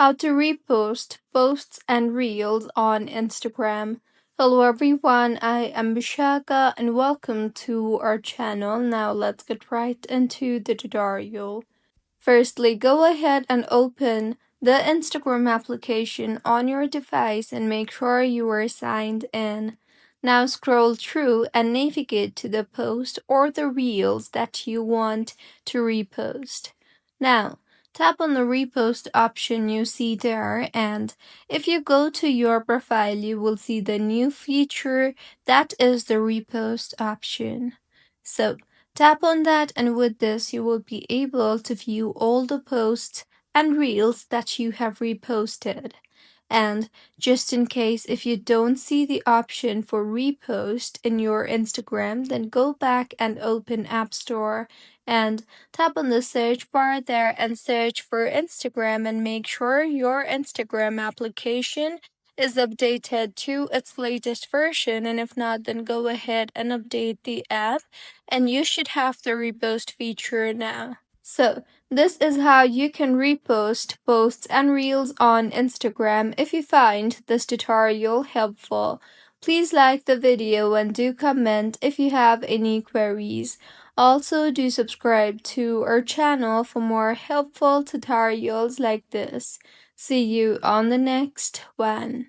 How to repost posts and reels on Instagram. Hello everyone, I am Bishaka and welcome to our channel. Now let's get right into the tutorial. Firstly, go ahead and open the Instagram application on your device and make sure you are signed in. Now scroll through and navigate to the post or the reels that you want to repost. Now, tap on the repost option you see there, and if you go to your profile, you will see the new feature that is the repost option. So, tap on that, and with this, you will be able to view all the posts and reels that you have reposted. And just in case if you don't see the option for repost in your Instagram, then go back and open App Store and tap on the search bar there and search for Instagram and make sure your Instagram application is updated to its latest version, and if not, then go ahead and update the app and you should have the repost feature now. So, this is how you can repost posts and reels on Instagram. If you find this tutorial helpful, please like the video and do comment if you have any queries. Also, do subscribe to our channel for more helpful tutorials like this. See you on the next one.